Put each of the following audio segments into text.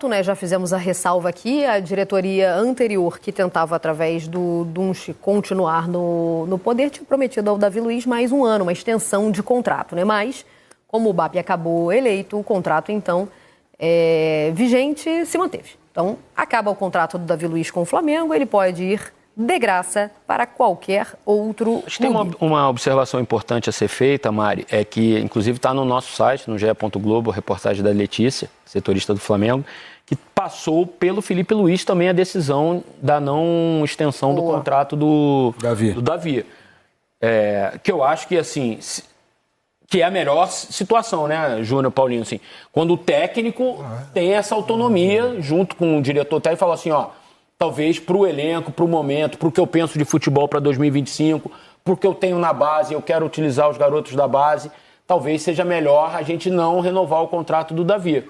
Né, já fizemos a ressalva aqui, a diretoria anterior que tentava, através do Dunche, continuar no poder, tinha prometido ao Davi Luiz mais um ano, uma extensão de contrato, né? Mas, como o BAP acabou eleito, o contrato, então, vigente se manteve. Então, acaba o contrato do Davi Luiz com o Flamengo, ele pode ir de graça para qualquer outro clube. Tem uma observação importante a ser feita, Mari, é que, inclusive, está no nosso site, no GE. Globo, a reportagem da Letícia, setorista do Flamengo, que passou pelo Felipe Luiz também a decisão da não extensão do contrato do Davi. Que eu acho que, assim, que é a melhor situação, né, Júnior, Paulinho, assim, quando o técnico tem essa autonomia junto com o diretor técnico e fala assim, ó, talvez para o elenco, para o momento, para o que eu penso de futebol para 2025, para o que eu tenho na base, eu quero utilizar os garotos da base, talvez seja melhor a gente não renovar o contrato do Davi.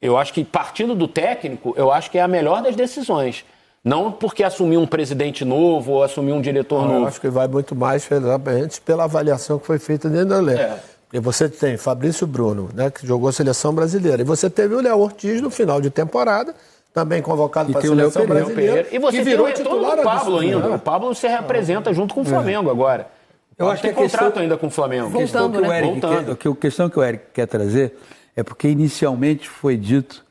Eu acho que, partindo do técnico, eu acho que é a melhor das decisões. Não porque assumir um presidente novo ou assumir um diretor novo. Eu acho que vai muito mais pela avaliação que foi feita dentro do elenco. Porque você tem Fabrício Bruno, né, que jogou a seleção brasileira. E você teve o Léo Ortiz no final de temporada, também convocado para a seleção brasileira. E você tem o retorno do Pablo ainda. O Pablo se representa junto com o Flamengo agora. Eu acho que tem contrato ainda com o Flamengo. A questão que o Eric quer trazer é porque inicialmente foi dito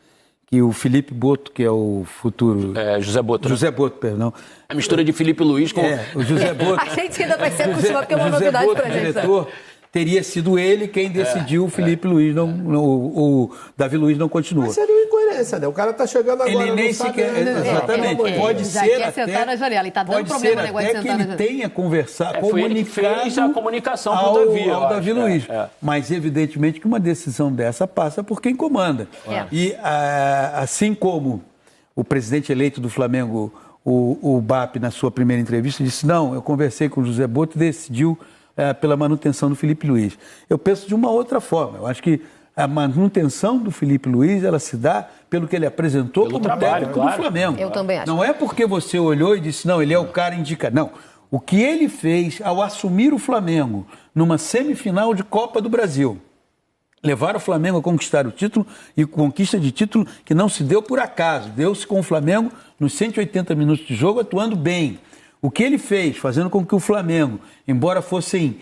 que o Felipe Boto, que é o futuro... José Boto. José Boto, perdão. A mistura de Felipe Luiz com... o José Boto. A gente ainda vai ser acostumado, porque é uma novidade pra gente. Diretor, teria sido ele quem decidiu o Felipe Luiz, o Davi Luiz não continua. Mas seria uma incoerência, né? O cara tá chegando agora... Ele nem sequer... Exatamente. Pode ser até... sentar na janela. Ele tá dando problema no negócio de sentar na janela. Que ele tenha conversado, comunicado fez a comunicação ao Davi Luiz. Mas, evidentemente, que uma decisão dessa passa por quem comanda. E, assim como o presidente eleito do Flamengo, o BAP, na sua primeira entrevista, disse, não, eu conversei com o José Boto e decidiu pela manutenção do Felipe Luiz. Eu penso de uma outra forma. Eu acho que a manutenção do Felipe Luiz, ela se dá pelo que ele apresentou como técnico do Flamengo. Eu também acho. Não é porque você olhou e disse, não, ele é o cara indicado. Não. O que ele fez ao assumir o Flamengo numa semifinal de Copa do Brasil, levar o Flamengo a conquistar o título, e conquista de título que não se deu por acaso, deu-se com o Flamengo nos 180 minutos de jogo atuando bem. O que ele fez, fazendo com que o Flamengo, embora fossem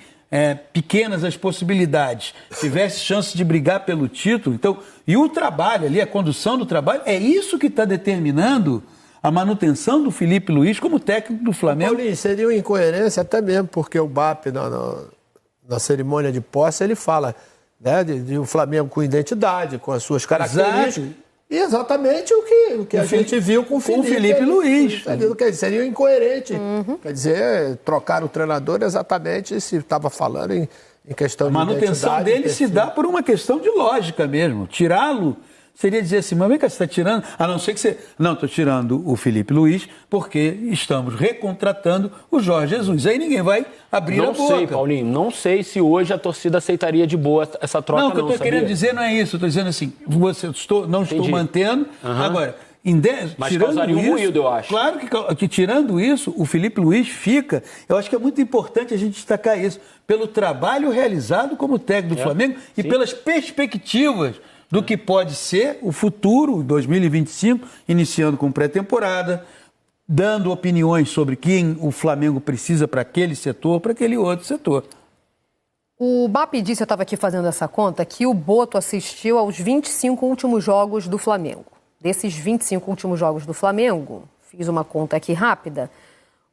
pequenas as possibilidades, tivesse chance de brigar pelo título, então, e o trabalho ali, a condução do trabalho, é isso que está determinando a manutenção do Felipe Luiz como técnico do Flamengo. Paulinho, seria uma incoerência até mesmo, porque o BAP, na cerimônia de posse, ele fala, né, de um Flamengo com identidade, com as suas características. Exato. E exatamente o que a gente viu com o Felipe Luiz. Quer dizer, seria incoerente. Quer dizer, trocar o treinador exatamente se estava falando em questão de identidade. A manutenção dele se dá por uma questão de lógica mesmo. Tirá-lo seria dizer assim, mas vem cá, você está tirando... A não ser que você... Não, estou tirando o Felipe Luiz porque estamos recontratando o Jorge Jesus. Aí ninguém vai abrir a boca. Não sei, Paulinho. Não sei se hoje a torcida aceitaria de boa essa troca, não. O que eu estou querendo dizer não é isso. Estou dizendo assim, estou mantendo. Agora, mas causaria um ruído, eu acho. Claro que tirando isso, o Felipe Luiz fica... Eu acho que é muito importante a gente destacar isso. Pelo trabalho realizado como técnico do Flamengo e pelas perspectivas do que pode ser o futuro, 2025, iniciando com pré-temporada, dando opiniões sobre quem o Flamengo precisa para aquele setor, para aquele outro setor. O BAP disse, eu estava aqui fazendo essa conta, que o Boto assistiu aos 25 últimos jogos do Flamengo. Desses 25 últimos jogos do Flamengo, fiz uma conta aqui rápida,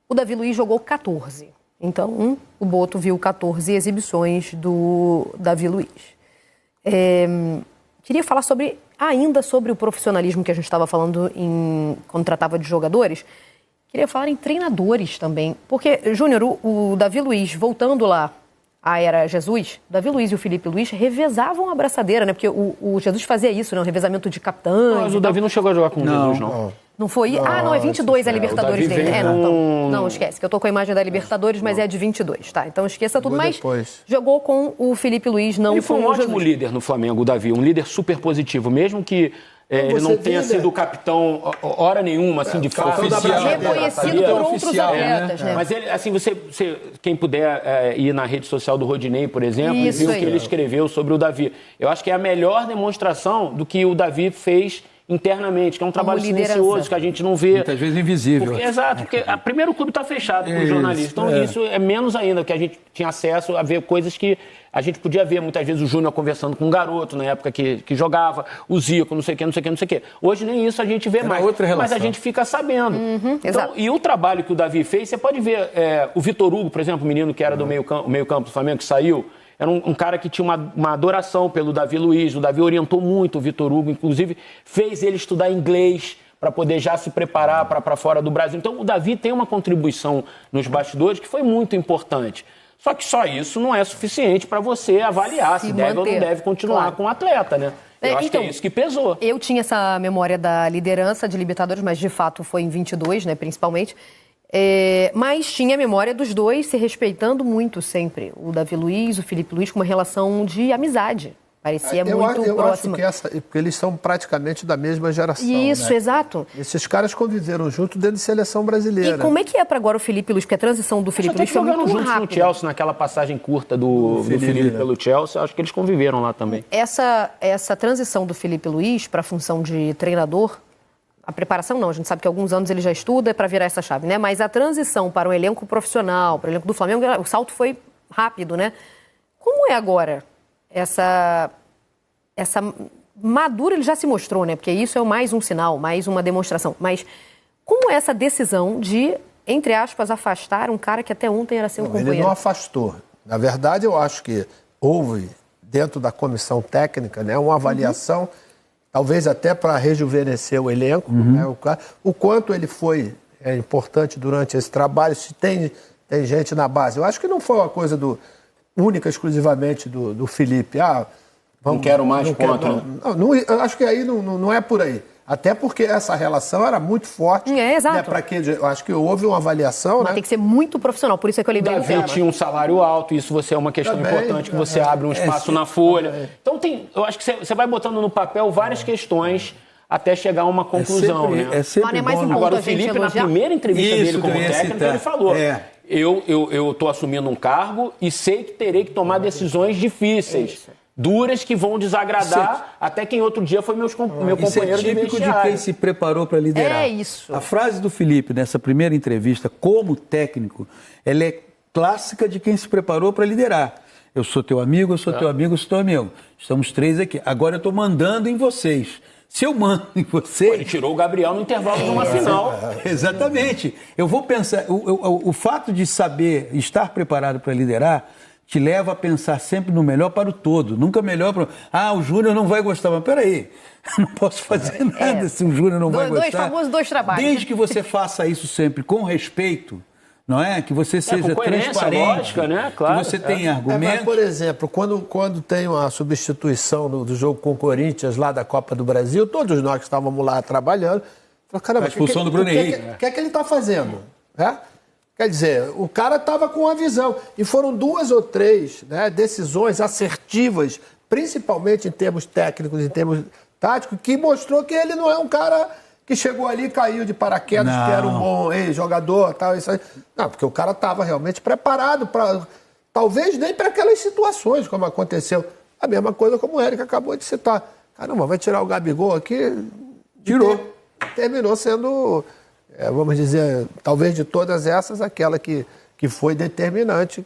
o Davi Luiz jogou 14. Então, o Boto viu 14 exibições do Davi Luiz. Queria falar ainda sobre o profissionalismo que a gente estava falando quando tratava de jogadores. Queria falar em treinadores também. Porque, Júnior, o Davi Luiz, voltando lá à era Jesus, o Davi Luiz e o Felipe Luiz revezavam a abraçadeira, né? Porque o Jesus fazia isso, né? O revezamento de capitães. Mas o Davi não chegou a jogar com o Jesus, não. Não foi? Não, é 22 a Libertadores dele. Não, esquece, que eu tô com a imagem da Libertadores, mas é de 22, tá? Então esqueça tudo, mas jogou com o Felipe Luiz, não com o Jesus. Ele foi um ótimo líder no Flamengo, o Davi, um líder super positivo, mesmo que ele não tenha sido o capitão hora nenhuma, assim, de fato. Reconhecido por outros atletas, né? Mas ele, assim, quem puder ir na rede social do Rodinei, por exemplo, e ver o que ele escreveu sobre o Davi. Eu acho que é a melhor demonstração do que o Davi fez internamente, que é um trabalho silencioso, que a gente não vê. Muitas vezes invisível. Exato, porque primeiro o clube está fechado para os jornalistas, então isso é menos ainda, que a gente tinha acesso a ver coisas que a gente podia ver, muitas vezes, o Júnior conversando com um garoto na época que jogava, o Zico, não sei o quê. Hoje nem isso a gente vê mais, mas a gente fica sabendo. Então, e o trabalho que o Davi fez, você pode ver o Vitor Hugo, por exemplo, o menino que era do meio-campo do Flamengo, que saiu, era um cara que tinha uma adoração pelo Davi Luiz. O Davi orientou muito o Vitor Hugo, inclusive fez ele estudar inglês para poder já se preparar para fora do Brasil. Então, o Davi tem uma contribuição nos bastidores que foi muito importante. Só que só isso não é suficiente para você avaliar se deve ou não deve continuar com o atleta, né? Eu acho que é isso que pesou. Eu tinha essa memória da liderança de Libertadores, mas de fato foi em 22, né, principalmente. Mas tinha a memória dos dois se respeitando muito sempre. O Davi Luiz, o Felipe Luiz, com uma relação de amizade. Parecia muito próxima. Eu acho que porque eles são praticamente da mesma geração. Isso, né? Exato. Esses caras conviveram junto dentro de seleção brasileira. E como é que é para agora o Felipe Luiz? Porque a transição do Felipe Luiz foi muito juntos rápida. no Chelsea, naquela passagem curta do Felipe pelo Chelsea, acho que eles conviveram lá também. Essa transição do Felipe Luiz para a função de treinador, a preparação não, a gente sabe que há alguns anos ele já estuda para virar essa chave, né? Mas a transição para o elenco profissional, para o elenco do Flamengo, o salto foi rápido, né? Como é agora essa madura, ele já se mostrou, né? Porque isso é mais um sinal, mais uma demonstração. Mas como é essa decisão de, entre aspas, afastar um cara que até ontem era seu companheiro? Ele não afastou. Na verdade, eu acho que houve, dentro da comissão técnica, né, uma avaliação, talvez até para rejuvenescer o elenco, né, o quanto ele foi importante durante esse trabalho, se tem gente na base. Eu acho que não foi uma coisa única, exclusivamente do Felipe. Não quero mais contra. Eu acho que aí não é por aí. Até porque essa relação era muito forte. Exato. Né, eu acho que houve uma avaliação. Mas né? tem que ser muito profissional, por isso é que eu lembrei. O Davi tinha um salário alto, isso você é uma questão importante, que você abre um espaço na folha. Então, eu acho que você vai botando no papel várias questões até chegar a uma conclusão. É sempre bom. Agora, o Felipe, na primeira entrevista dele como técnico, ele falou... Eu estou assumindo um cargo e sei que terei que tomar decisões difíceis. Duras, que vão desagradar até quem outro dia foi meu companheiro de vestiário. Isso é típico de quem se preparou para liderar. É isso. A frase do Felipe nessa primeira entrevista, como técnico, ela é clássica de quem se preparou para liderar. Eu sou teu amigo, eu sou teu amigo, eu sou teu amigo. Estamos três aqui. Agora eu estou mandando em vocês. Se eu mando em vocês... Ele tirou o Gabriel no intervalo de uma final. Exatamente. Eu vou pensar... O fato de saber estar preparado para liderar te leva a pensar sempre no melhor para o todo. Nunca melhor para... o Júnior não vai gostar. Mas peraí, não posso fazer nada se o Júnior não vai gostar. Dois trabalhos. Desde que você faça isso sempre com respeito, não é? Que você seja transparente, lógica, né? Claro, que você tenha argumentos. Mas, por exemplo, quando tem uma substituição do jogo com o Corinthians lá da Copa do Brasil, todos nós que estávamos lá trabalhando, falaram, caramba, a expulsão do Bruno Henrique. O que é que ele está fazendo? Quer dizer, o cara estava com uma visão. E foram 2 ou 3 decisões assertivas, principalmente em termos técnicos, em termos táticos, que mostrou que ele não é um cara que chegou ali e caiu de paraquedas, que era um bom jogador, tal, isso aí. Não, porque o cara estava realmente preparado para, talvez nem para aquelas situações, como aconteceu. A mesma coisa como o Érico acabou de citar. Caramba, vai tirar o Gabigol aqui? Tirou. Terminou sendo... vamos dizer, talvez de todas essas, aquela que foi determinante.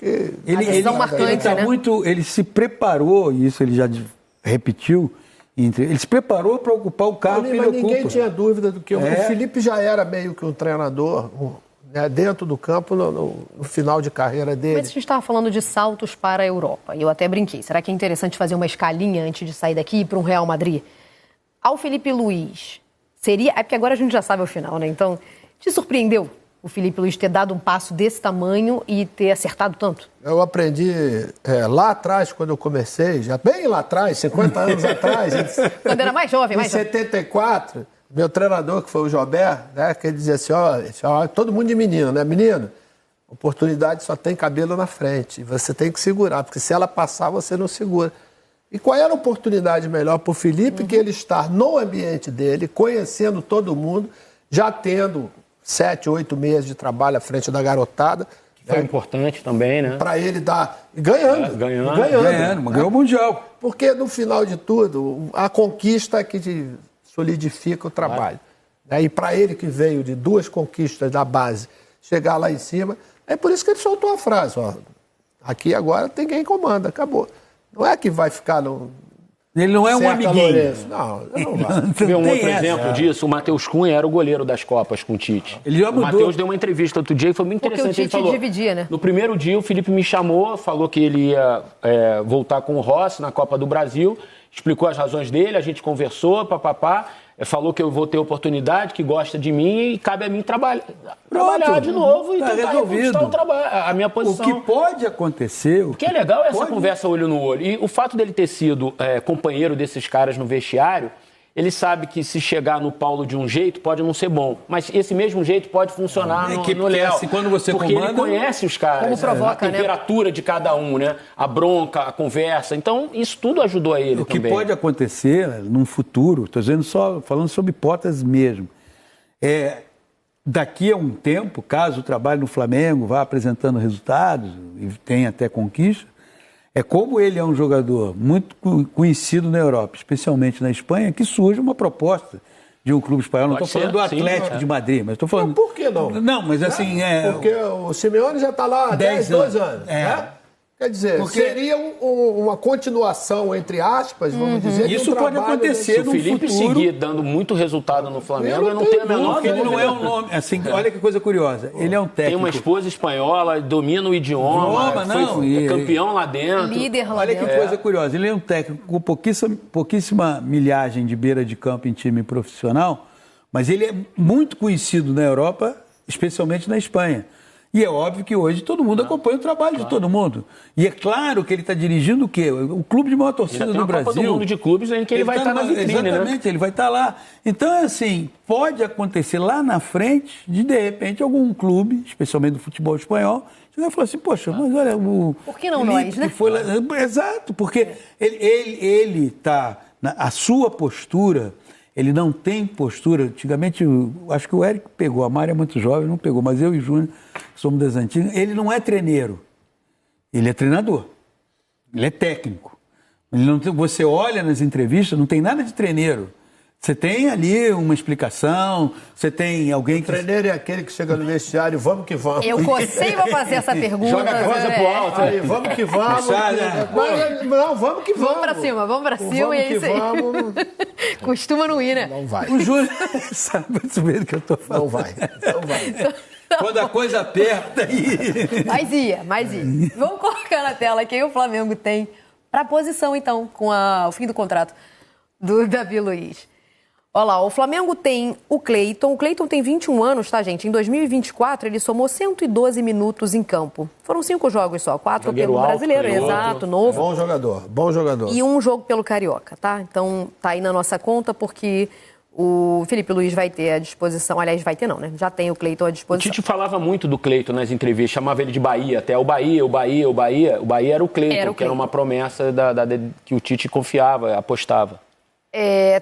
Ele se preparou, e isso ele já repetiu, ele se preparou para ocupar o cargo que ele ocupa. Ninguém tinha dúvida do que o Felipe já era meio que um treinador dentro do campo no final de carreira dele. Mas a gente estava falando de saltos para a Europa, e eu até brinquei. Será que é interessante fazer uma escalinha antes de sair daqui e ir para um Real Madrid? Ao Felipe Luiz... É porque agora a gente já sabe o final, né? Então, te surpreendeu o Felipe Luiz ter dado um passo desse tamanho e ter acertado tanto? Eu aprendi lá atrás, quando eu comecei, já bem lá atrás, 50 anos atrás. Quando era mais jovem, Em 74, meu treinador, que foi o Jobert, que ele dizia assim, todo mundo de menino, né? Menino, oportunidade só tem cabelo na frente, você tem que segurar, porque se ela passar, você não segura. E qual era a oportunidade melhor para o Felipe que ele estar no ambiente dele, conhecendo todo mundo, já tendo 7, 8 meses de trabalho à frente da garotada. Foi importante também, né? Para ele dar... Ganhou o Mundial. Porque, no final de tudo, a conquista é que te solidifica o trabalho. E para ele que veio de 2 conquistas da base, chegar lá em cima, é por isso que ele soltou a frase, ó, aqui agora tem quem comanda, acabou. Não é que vai ficar no... Ele não é um amiguinho. Não vai. Vê um outro exemplo disso, o Matheus Cunha era o goleiro das Copas com o Tite. Ele já mudou. O Matheus deu uma entrevista outro dia e foi muito interessante. Porque o Tite ele falou, dividia, né? No primeiro dia o Felipe me chamou, falou que ele ia voltar com o Rossi na Copa do Brasil, explicou as razões dele, a gente conversou, papapá. Falou que eu vou ter oportunidade, que gosta de mim e cabe a mim trabalhar de novo e tentar reconquistar o trabalho, a minha posição. O que pode acontecer... O que é legal é essa conversa olho no olho. E o fato dele ter sido companheiro desses caras no vestiário, ele sabe que se chegar no Paulo de um jeito, pode não ser bom. Mas esse mesmo jeito pode funcionar no Léo. Assim, quando você porque comanda, ele conhece os caras. Como provoca, a temperatura de cada um, né? A bronca, a conversa. Então, isso tudo ajudou a ele também. O que pode acontecer num futuro, estou dizendo falando sobre hipóteses mesmo, daqui a um tempo, caso o trabalho no Flamengo vá apresentando resultados e tenha até conquista, como ele é um jogador muito conhecido na Europa, especialmente na Espanha, que surge uma proposta de um clube espanhol. Não estou falando do Atlético de Madrid, mas estou falando... Mas por que não? Não, mas assim... Porque o Simeone já está lá há 10, 12 anos. Né? Quer dizer, seria uma continuação, entre aspas, vamos dizer, isso pode acontecer no futuro. Se o Felipe seguir dando muito resultado no Flamengo, eu não tenho a menor dúvida. Ele não é um nome... Assim, olha que coisa curiosa. Ele é um técnico... Tem uma esposa espanhola, domina o idioma, foi campeão lá dentro. Líder lá dentro. Olha que coisa curiosa. Ele é um técnico com pouquíssima milhagem de beira de campo em time profissional, mas ele é muito conhecido na Europa, especialmente na Espanha. E é óbvio que hoje todo mundo acompanha o trabalho de todo mundo. E é claro que ele está dirigindo o quê? O clube de maior torcida do Brasil. Copa do Mundo de clubes em que ele vai estar na vitrine, exatamente, né? Ele vai estar lá. Então, assim, pode acontecer lá na frente de repente, algum clube, especialmente do futebol espanhol, você vai falar assim, poxa, mas olha... Por que não nós, né? Exato, porque ele está... A sua postura... Ele não tem postura. Antigamente, acho que o Érico pegou, a Mari é muito jovem, não pegou, mas eu e o Júnior, somos das antigas, ele não é treineiro, ele é treinador, ele é técnico. Ele não tem, você olha nas entrevistas, não tem nada de treineiro. Você tem ali uma explicação, você tem alguém que... O treineiro é aquele que chega no vestiário, vamos que vamos. Eu cocei pra fazer essa pergunta. Joga a coisa pro alto. Aí, vamos que vamos. Não, vamos que vamos. Vamos pra cima e é isso aí. Vamos. Costuma não ir, né? Não vai. O Júnior sabe o que eu tô falando. Não vai. Quando a coisa aperta aí... Mas ia. Vamos colocar na tela quem o Flamengo tem pra posição, então, com o fim do contrato do Davi Luiz. Olha lá, o Flamengo tem o Cleiton. O Cleiton tem 21 anos, tá, gente? Em 2024, ele somou 112 minutos em campo. Foram 5 jogos só, 4 pelo Brasileiro, exato, novo. Bom jogador. E 1 jogo pelo Carioca, tá? Então, tá aí na nossa conta, porque o Felipe Luiz vai ter à disposição... Aliás, vai ter não, né? Já tem o Cleiton à disposição. O Tite falava muito do Cleiton nas entrevistas, chamava ele de Bahia, até o Bahia. O Bahia era o Cleiton, que era uma promessa que o Tite confiava, apostava.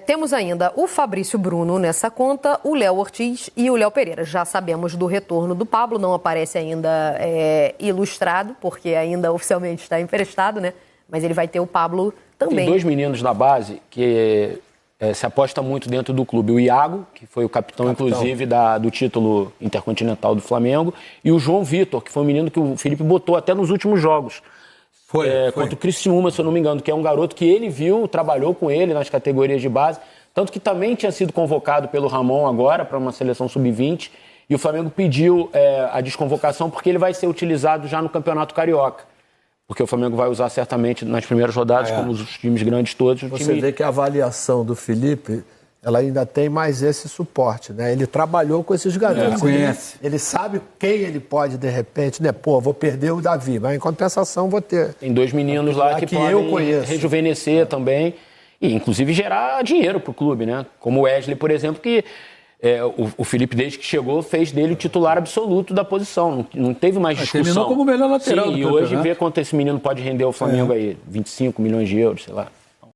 Temos ainda o Fabrício Bruno nessa conta, o Léo Ortiz e o Léo Pereira. Já sabemos do retorno do Pablo, não aparece ainda ilustrado, porque ainda oficialmente está emprestado, né? Mas ele vai ter o Pablo também. Tem 2 meninos na base que se aposta muito dentro do clube. O Iago, que foi o capitão. Inclusive, do título intercontinental do Flamengo, e o João Vitor, que foi um menino que o Felipe botou até nos últimos jogos. Foi. Contra o Criciúma, se eu não me engano, que é um garoto que ele viu, trabalhou com ele nas categorias de base, tanto que também tinha sido convocado pelo Ramon agora para uma seleção sub-20, e o Flamengo pediu a desconvocação porque ele vai ser utilizado já no Campeonato Carioca, porque o Flamengo vai usar certamente nas primeiras rodadas, como os times grandes todos. Você vê que a avaliação do Felipe, ela ainda tem mais esse suporte, né? Ele trabalhou com esses garotos. Conhece. Ele sabe quem ele pode, de repente, né? Pô, vou perder o Davi, mas em compensação vou ter... Tem 2 meninos lá que podem rejuvenescer também e, inclusive, gerar dinheiro para o clube, né? Como o Wesley, por exemplo, que o Felipe, desde que chegou, fez dele o titular absoluto da posição. Não teve mais discussão. Terminou como o melhor lateral. Sim, e hoje vê quanto esse menino pode render ao Flamengo aí. 25 milhões de euros, sei lá.